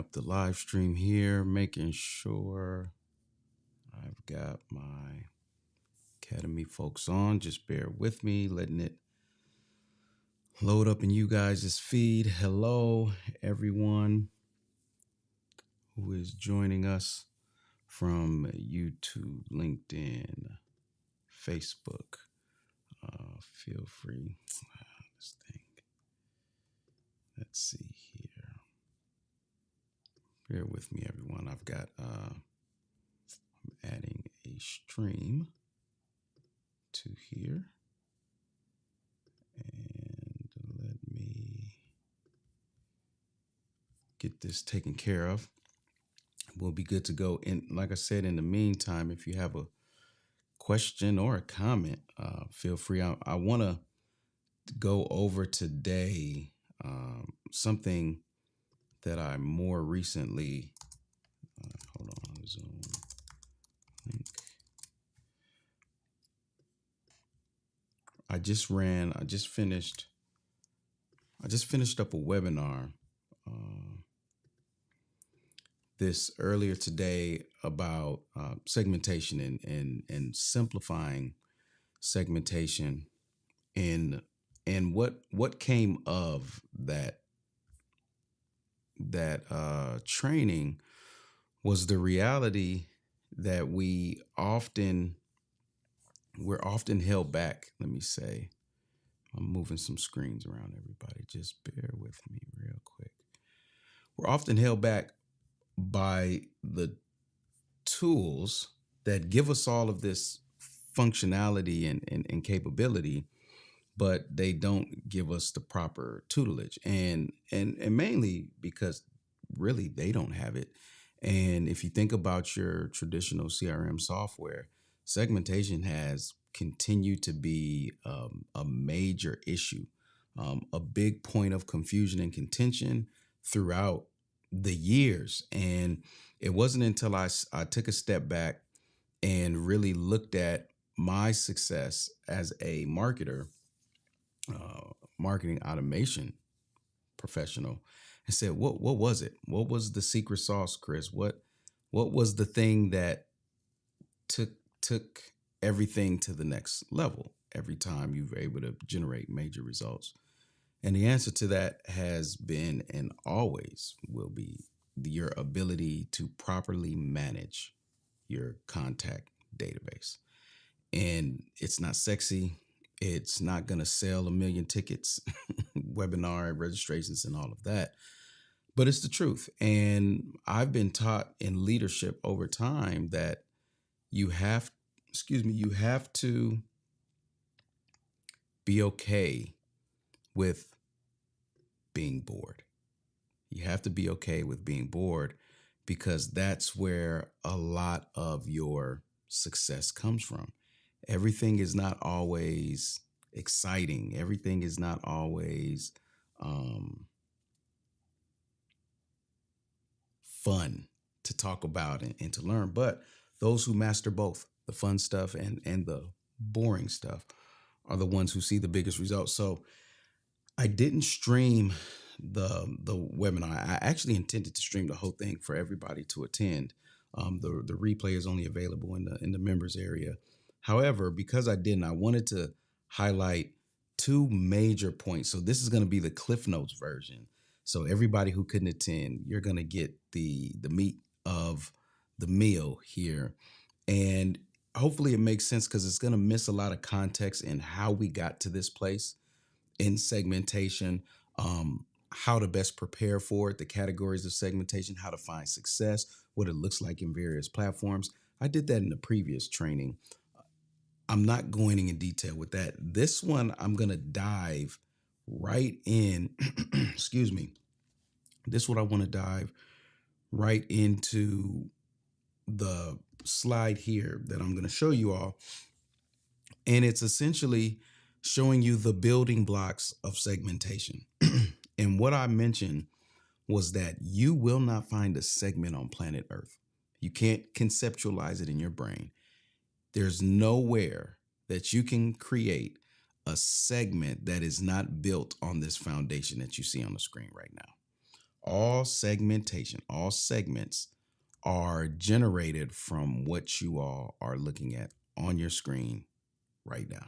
up the live stream here, making sure I've got my Academy folks on. Just bear with me, letting it load up in you guys' feed. Hello, everyone who is joining us from YouTube, LinkedIn, Facebook. Feel free. Let's think. Let's see here. Bear with me, everyone. I've got I'm adding a stream to here, and let me get this taken care of. We'll be good to go. And like I said, in the meantime, if you have a question or a comment, feel free. I want to go over today something that I more recently hold on, Zoom link. I just finished up a webinar this earlier today about segmentation and simplifying segmentation, and what came of that training was the reality that we're often held back. Let me say, I'm moving some screens around, everybody. Just bear with me real quick. We're often held back by the tools that give us all of this functionality and capability, but they don't give us the proper tutelage, and mainly because really they don't have it. And if you think about your traditional CRM software, segmentation has continued to be a major issue, a big point of confusion and contention throughout the years. And it wasn't until I took a step back and really looked at my success as a marketer, marketing automation professional, and said, what was it? What was the secret sauce, Chris? What was the thing that took everything to the next level every time you were able to generate major results? And the answer to that has been, and always will be, your ability to properly manage your contact database. And it's not sexy. It's not going to sell a million tickets, webinar registrations, and all of that. But it's the truth. And I've been taught in leadership over time that you have to be okay with being bored. You have to be okay with being bored, because that's where a lot of your success comes from. Everything is not always exciting. Everything is not always fun to talk about and to learn. But those who master both the fun stuff and the boring stuff are the ones who see the biggest results. So I didn't stream the webinar. I actually intended to stream the whole thing for everybody to attend. The replay is only available in the members area. However, because I didn't, I wanted to highlight two major points. So this is going to be the Cliff Notes version. So everybody who couldn't attend, you're going to get the meat of the meal here. And hopefully it makes sense, because it's going to miss a lot of context in how we got to this place in segmentation, how to best prepare for it, the categories of segmentation, how to find success, what it looks like in various platforms. I did that in the previous training. I'm not going in detail with that. This one, I'm going to dive right in. Excuse me. This one, I want to dive right into the slide here that I'm going to show you all. And it's essentially showing you the building blocks of segmentation. And what I mentioned was that you will not find a segment on planet Earth. You can't conceptualize it in your brain. There's nowhere that you can create a segment that is not built on this foundation that you see on the screen right now. all segmentation, all segments are generated from what you all are looking at on your screen right now.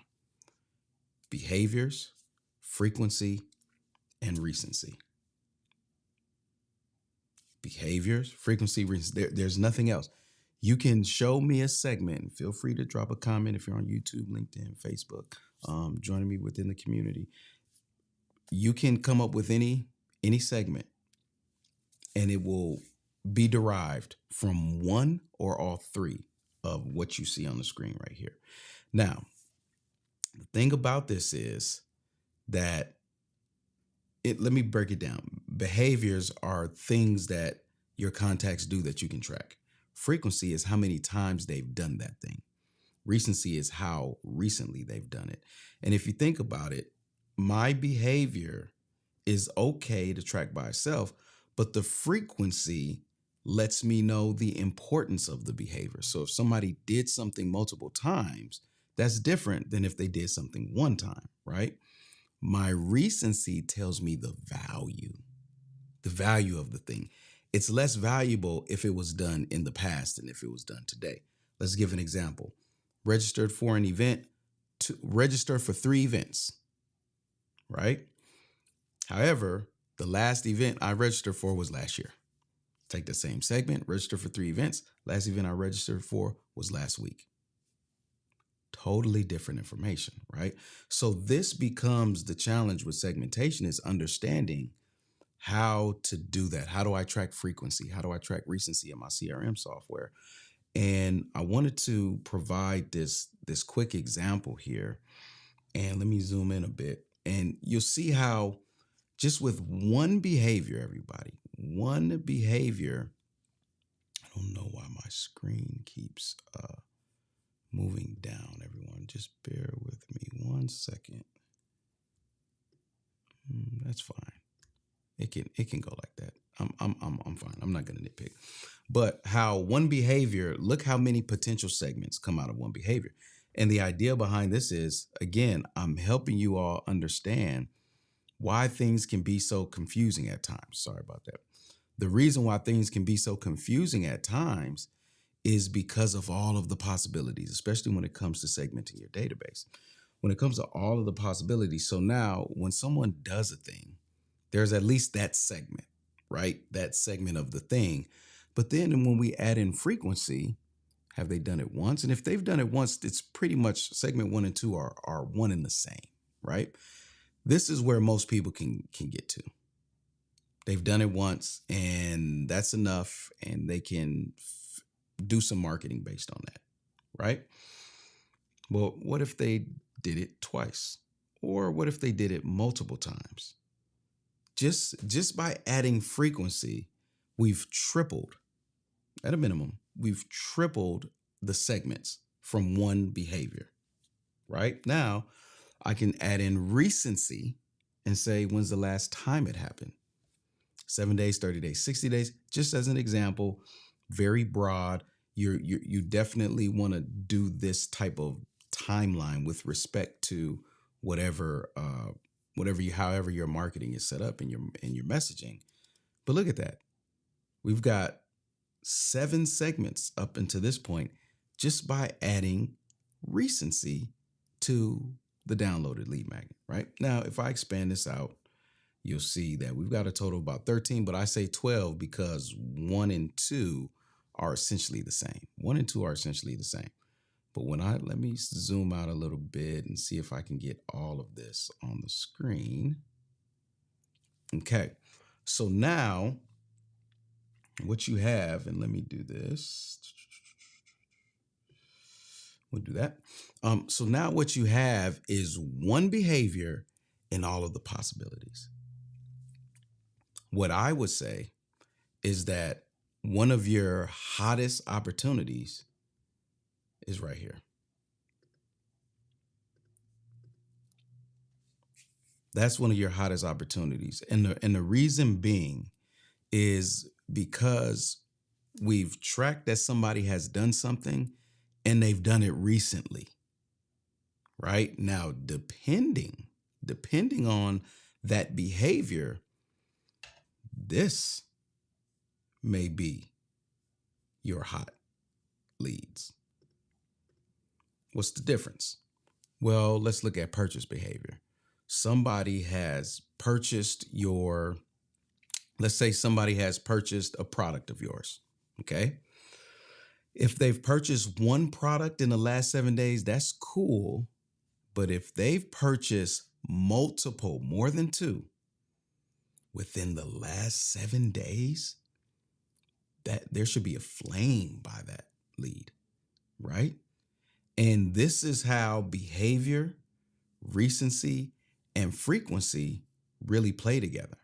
Behaviors, frequency, and recency. Behaviors, frequency, recency. There's nothing else. You can show me a segment. Feel free to drop a comment if you're on YouTube, LinkedIn, Facebook, joining me within the community. You can come up with any segment, and it will be derived from one or all three of what you see on the screen right here. Now, the thing about this is that let me break it down. Behaviors are things that your contacts do that you can track. Frequency is how many times they've done that thing. Recency is how recently they've done it. And if you think about it, my behavior is okay to track by itself, but the frequency lets me know the importance of the behavior. So if somebody did something multiple times, that's different than if they did something one time, right? My recency tells me the value of the thing. It's less valuable if it was done in the past than if it was done today. Let's give an example. Registered for an event, to register for 3 events, right? However, the last event I registered for was last year. Take the same segment, register for 3 events. Last event I registered for was last week. Totally different information, right? So this becomes the challenge with segmentation, is understanding how to do that. How do I track frequency? How do I track recency in my CRM software? And I wanted to provide this quick example here. And let me zoom in a bit. And you'll see how just with one behavior, everybody, one behavior, I don't know why my screen keeps moving down, everyone. Just bear with me 1 second. That's fine. It can go like that. I'm fine. I'm not gonna nitpick. But how one behavior, look how many potential segments come out of one behavior. And the idea behind this is, again, I'm helping you all understand why things can be so confusing at times. Sorry about that. The reason why things can be so confusing at times is because of all of the possibilities, especially when it comes to segmenting your database. When it comes to all of the possibilities. So now when someone does a thing, there's at least that segment, right? That segment of the thing. But then when we add in frequency, have they done it once? And if they've done it once, it's pretty much segment 1 and 2 are one and the same, right? This is where most people can get to. They've done it once and that's enough, and they can do some marketing based on that, right? Well, what if they did it twice? Or what if they did it multiple times? Just by adding frequency, we've tripled, at a minimum, we've tripled the segments from one behavior, right? Now, I can add in recency and say, when's the last time it happened? 7 days, 30 days, 60 days, just as an example, very broad. You definitely want to do this type of timeline with respect to however your marketing is set up in your messaging. But look at that. We've got 7 segments up until this point just by adding recency to the downloaded lead magnet, right? Now, if I expand this out, you'll see that we've got a total of about 13, but I say 12 because 1 and 2 are essentially the same. 1 and 2 are essentially the same. But let me zoom out a little bit and see if I can get all of this on the screen. Okay, so now what you have, and let me do this. We'll do that. So now what you have is one behavior and all of the possibilities. What I would say is that one of your hottest opportunities is right here. That's one of your hottest opportunities. And the reason being is because we've tracked that somebody has done something and they've done it recently, right? Now, depending on that behavior, this may be your hot leads. What's the difference? Well, let's look at purchase behavior. Somebody has purchased your, let's say somebody has purchased a product of yours. Okay. If they've purchased one product in the last 7 days, that's cool. But if they've purchased multiple, more than two, within the last 7 days, that there should be a flame by that lead, right? And this is how behavior, recency, and frequency really play together.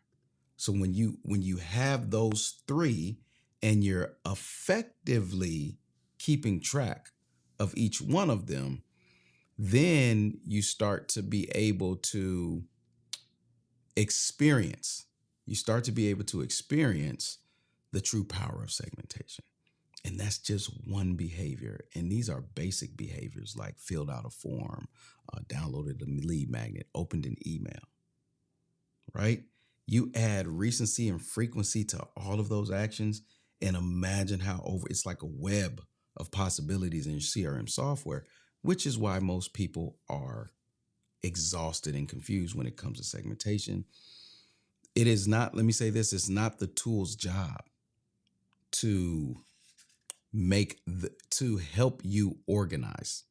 So when you have those three and you're effectively keeping track of each one of them, then you start to be able to experience. You start to be able to experience the true power of segmentation. And that's just one behavior. And these are basic behaviors like filled out a form, downloaded a lead magnet, opened an email, right? You add recency and frequency to all of those actions and imagine how it's like a web of possibilities in your CRM software, which is why most people are exhausted and confused when it comes to segmentation. It is not, let me say this, it's not the tool's job to to help you organize.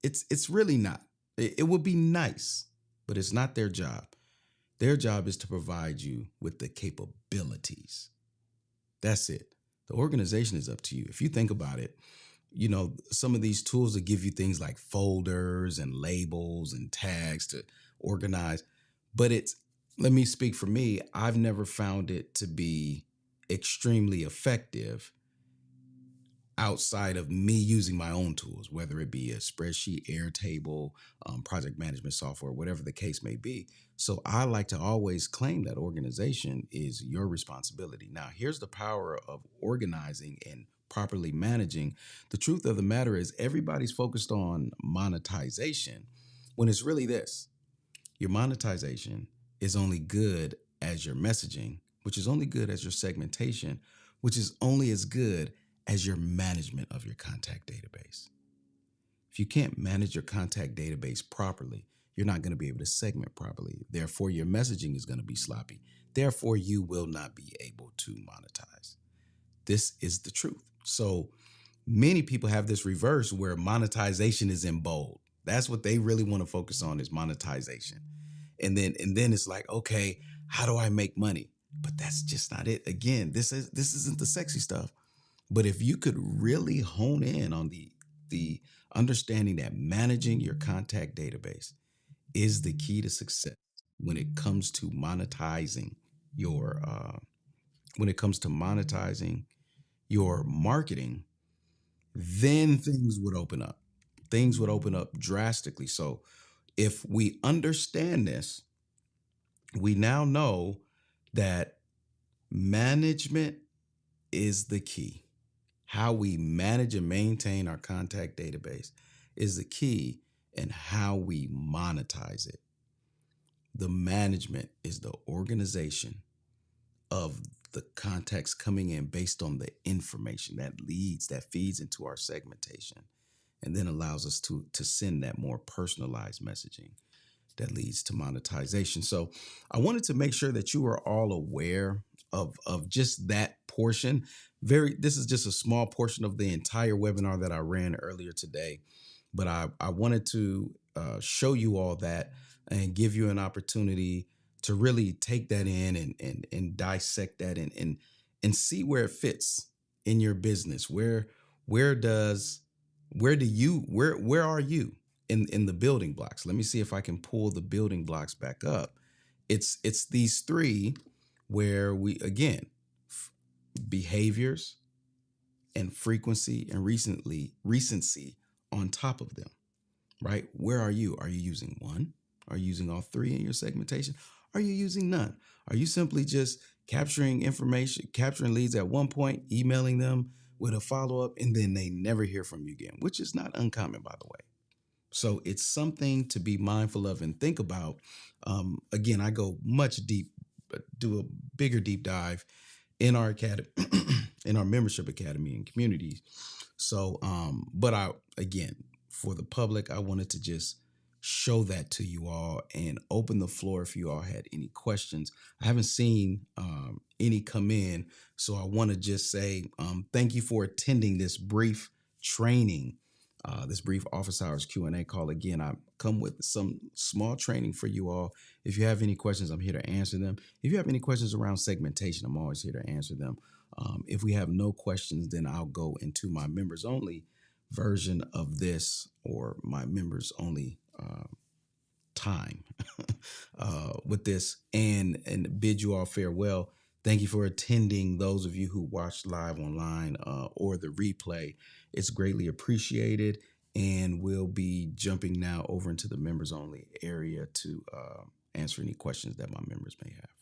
It's really not. It would be nice, but it's not their job. Their job is to provide you with the capabilities. That's it. The organization is up to you. If you think about it, some of these tools that give you things like folders and labels and tags to organize, but let me speak for me, I've never found it to be extremely effective outside of me using my own tools, whether it be a spreadsheet, Airtable, project management software, whatever the case may be. So I like to always claim that organization is your responsibility. Now, here's the power of organizing and properly managing. The truth of the matter is everybody's focused on monetization when it's really this. Your monetization is only good as your messaging, which is only good as your segmentation, which is only as good as your management of your contact database. If you can't manage your contact database properly, you're not going to be able to segment properly. Therefore, your messaging is going to be sloppy. Therefore, you will not be able to monetize. This is the truth. So many people have this reverse where monetization is in bold. That's what they really want to focus on is monetization. And then it's like, okay, how do I make money? But that's just not it. Again, this isn't the sexy stuff. But if you could really hone in on the understanding that managing your contact database is the key to success when it comes to monetizing your marketing, then things would open up. Things would open up drastically. So if we understand this, we now know that management is the key. How we manage and maintain our contact database is the key, and how we monetize it. The management is the organization of the contacts coming in based on the information that feeds into our segmentation, and then allows us to send that more personalized messaging that leads to monetization. So I wanted to make sure that you are all aware of just that portion. This is just a small portion of the entire webinar that I ran earlier today, but I wanted to show you all that and give you an opportunity to really take that in and dissect that and see where it fits in your business. Where are you in the building blocks? Let me see if I can pull the building blocks back up. It's these three where we, again, behaviors and frequency and recency on top of them, right? Where are you? Are you using one? Are you using all three in your segmentation? Are you using none? Are you simply just capturing leads at one point, emailing them with a follow-up, and then they never hear from you again, which is not uncommon, by the way. So it's something to be mindful of and think about. Again, I go much do a bigger deep dive in our academy, in our membership academy and communities. So, but I, again, for the public, I wanted to just show that to you all and open the floor if you all had any questions. I haven't seen any come in, so I want to just say thank you for attending this brief training, this brief office hours Q&A call. Again, I come with some small training for you all. If you have any questions, I'm here to answer them. If you have any questions around segmentation, I'm always here to answer them. If we have no questions, then I'll go into my members only version of this, or my members only time with this, and bid you all farewell. Thank you for attending. Those of you who watched live online or the replay, it's greatly appreciated. And we'll be jumping now over into the members only area to answer any questions that my members may have.